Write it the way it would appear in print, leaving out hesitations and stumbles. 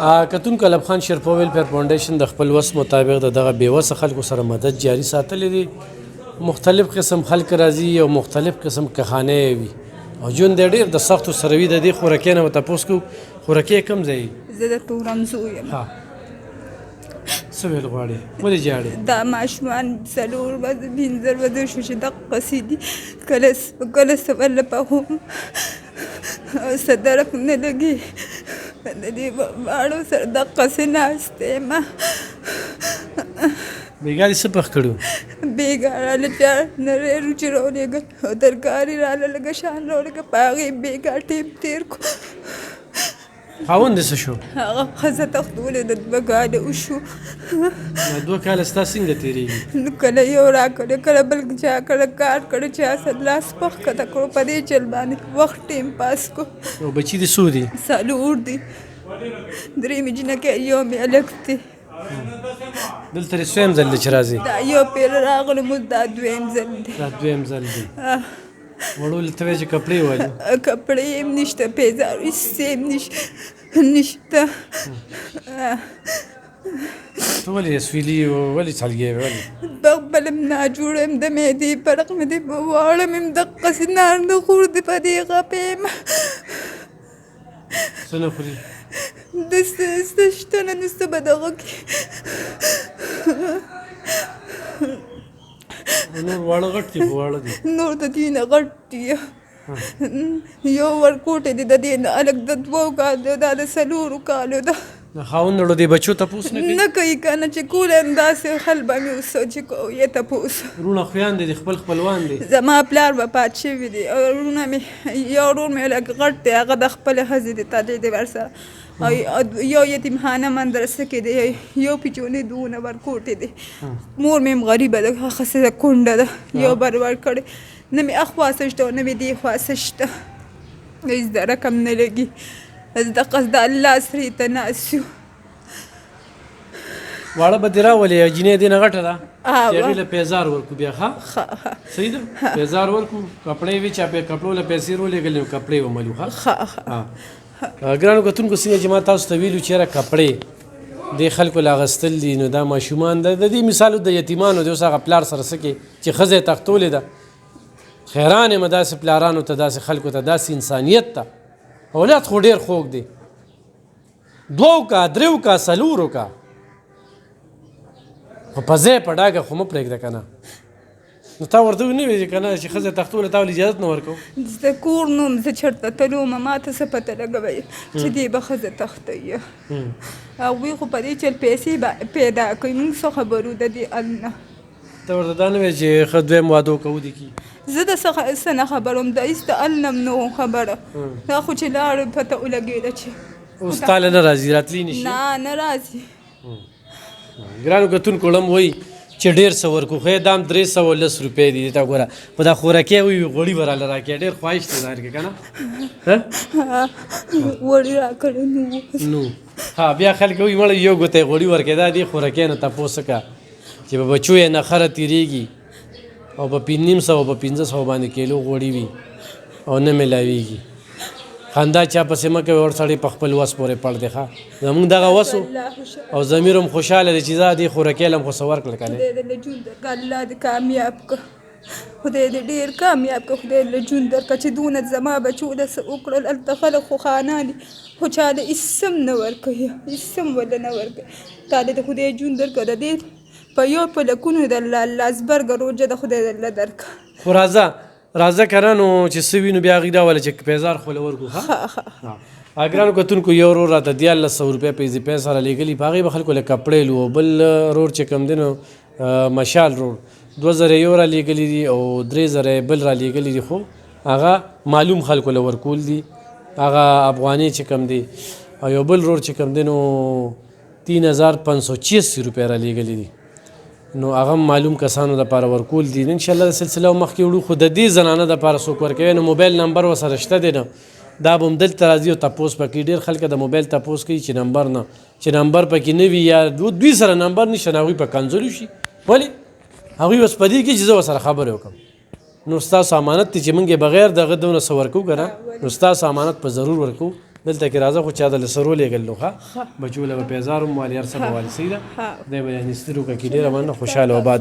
کتونکو الب خان شرپو ویلفیر فاونډیشن د خپل وس مطابق د دغه بېوسه خلکو سره مدد جاري ساتلی دی. مختلف قسم خلک راځي او مختلف قسم کښانې وي او ژوند یې ډېر د سختو سره وي. د دې خوراکۍ نه به تپوس کوو خوراکۍ کوم ځای زه د تورنزو یم. څه ویل غواړې؟ ولې ژاړې؟ دا ماشومان څلور ورځې پنځه ورځې شو چې دقسې دي. کله سوله پخوم او څه درک نه لګي. د دې واړو سره دقسې ناست یم. بېګا دې څه پخ کړي؟ بېګا راله چا نری روچې راولېږل او ترکاري راله لږه شان راولېږه په هغې بېګا ټیم تېر کړو. خاوند دې څه شو؟ هغه ښځه تښتولې ده 2 کاله وشو. 2 کاله ستا څنګه تېرېږي؟ نو کله یو راکړی کله بل چا کړه کار کړی چا سر لاس پخ کته کړو په دې چل باندې وخت ټیم پاس کو. او بچي دې څو دي؟ څلور دي. 3 مې جنکۍ یو مې هلک دی. دلته دې څویم ځل دی چې راځې؟ دا یو پېره راغلی مو دا 2یم ځل دی. دا 2یم ځل دی. وړو ته وایې چې کپړې والو؟ کپړې هم نشته پیزار هېڅ هم نشته. ته ولې سویلي ولې څلګې ولې؟ بخبل هم ناجوړه یم د معدې فرق مې دی واړه مې هم دقسې نار نه خور دی په دې غپې یم. څه نه خوري؟ څه شته نه نو څه به دغه کړي. نور واړه غټ دي خو واړه دي. نور د دې نه غټ دي. یو ورکوټی دی د دې نه هلک د 2 کالو دا د 4 کالو ده. د خاوندړو دې بچو تپوس نه کوي؟ نه کوي که نه چې کول یم داسې خل به مې اوس چې کوو یې تپوس. وروڼه خویندې دي خپلوان دي؟ زما پلار وفات شوي دي او وروڼه مې یو ورور مې لږ غټ دی هغه د خپلې ښځې دی تاجې دی ورسره او یو یتیمخانه مدرسه کې دی یو پیچونې دونه ورکوټې دی. مور مې هم غریبه ده ښه کونډه ده یو بر ورکړې نه مې اخوا څه شته او نه مې دې خوا څه شته. هېڅ د رقم نه لګي دقه د الله سرې ته ناست یو. واړه به دې راولې جینۍ دې نه غټه ده چې هغې له پیزار ورکړو بیا ښه صحیح ده پیزار ورکړو کپړې وي چا کپړو له پیسې رولېږلې نو کپړې وملو ښه. ګرانو کتونکو څنګه چې ما تاسو ته ویلو چې یاره کپړې دې خلکو له اخیستل دي نو دا ماشومان د دې مثال د یتیمانو دی اوس هغه پلار سره څه کوي چې ښځه یې تښتولې ده. خیران یم داسې پلارانو ته داسې خلکو ته داسې انسانیت ته. اولاد خو ډېر خوږ دی 2 کا 3 کا 4 کا خو په ځای په ډاګه خو مه پرېږده که نه. نو تا ورته ونه ویلې که نه چې ښځه تښتوله تا ولې اجازت نه ورکوو؟ د کور نوم زه چېرته تلومه ما ته څه پته لګوئ چې دې به ښځه تښتوي. هغوی خو په دې چل پیسې پیدا کوي موږ څه خبرو د دې ال نه. ته ورته دا نه وایې چې ښه 2یم واده وکړو دې کي؟ زه د څه نه خبر وم د هېڅ د ال نه نه وم خبره. دا خو چې لاړو پته ولګېده چې اوس تاله نه راځي راتلی نه شي؟ نه راځي. ګرانو کتونکو ړم وایي چې ډېر څه ورکو خو یې دام 310 روپۍ دي. ته ګوره په دا خوراکۍ وي غوړي به راله راکړې ډېر خواهش دی ظاهر کې که نه غوړي راکړی نو بیا خلک وایي مړه یو ګوته یې غوړي ورکېدا دې خوراکۍ نه تپوس وکړه چې په بچو یې نخره تېرېږي او په 500 په 500 باندې کیلو غوړي وي او نه میلاویږي. خندا چا پسې مه کوې ور سړی په خپل وس پورې پړ دی ښه. زمونږ دغه وس او ضمیر هم خوشحاله دی چې دا دې خوراکۍ له هم خو څه ورکړل که نه. خدای دې له ژوند درکړه الله دې کامیاب کړه خدای دې ډېر کامیاب کړه خدای له ژوند درکړه چې دونه زما بچو له څه وکړل. هلته خلک خو خانان دي خو چا له هېڅ هم نه ورکوي هېڅ هم ورله نه ورکوي. تا دې د خدای ژوند درکړه د دې په یو په لکونو د الله لاسبرګه روجه د خدای دله درکړه. خو راځه که نه نو چې څه وي نو بیا هغې دا وله چې پیزار خو له ورکړو ښه. ګرانو کتونکو یو ورور راته 1400 روپۍ په اضافه سره لېږلي په هغې به خلکو له کپړې لو او بل ورور چې کوم دی نو مشال ورور 2000 یو را لېږلي دي او 3000 بل را لېږلي دي خو هغه معلوم خلکو له ورکول دي هغه افغاني چې کوم دی او یو بل ورور چې کوم دی نو 3586 روپۍ را لېږلي دي نو هغه معلوم کسانو دپاره ورکول دي. انشاءالله د سلسله مخکې وړو خو د دې زنانه دپاره څوک ورکوي نو موبایل نمبر ورسره شته دی نه دا به هم دلته راځي او تپوس پکې ډېر خلک د موبایل تپوس کوي چې نمبر نه چې نمبر پکې نه وي یا دوی سره نمبر نشته نو هغوی په کنځلو شي. ولې هغوی بس په دې کې چې زه ورسره خبرې وکړم نو ستاسو امانت دی چې موږ یې بغیر دغه دونه څه ورکوو که نه نو ستاسو امانت په ضرور ورکوو دلته کې راځه خو چا د لسرو لېږل نو ښه بچو له به پیزار هم والي هر څه به والي صحیح ده دی به یعنې سترو که کې ډېره مننه خوشحاله او آباد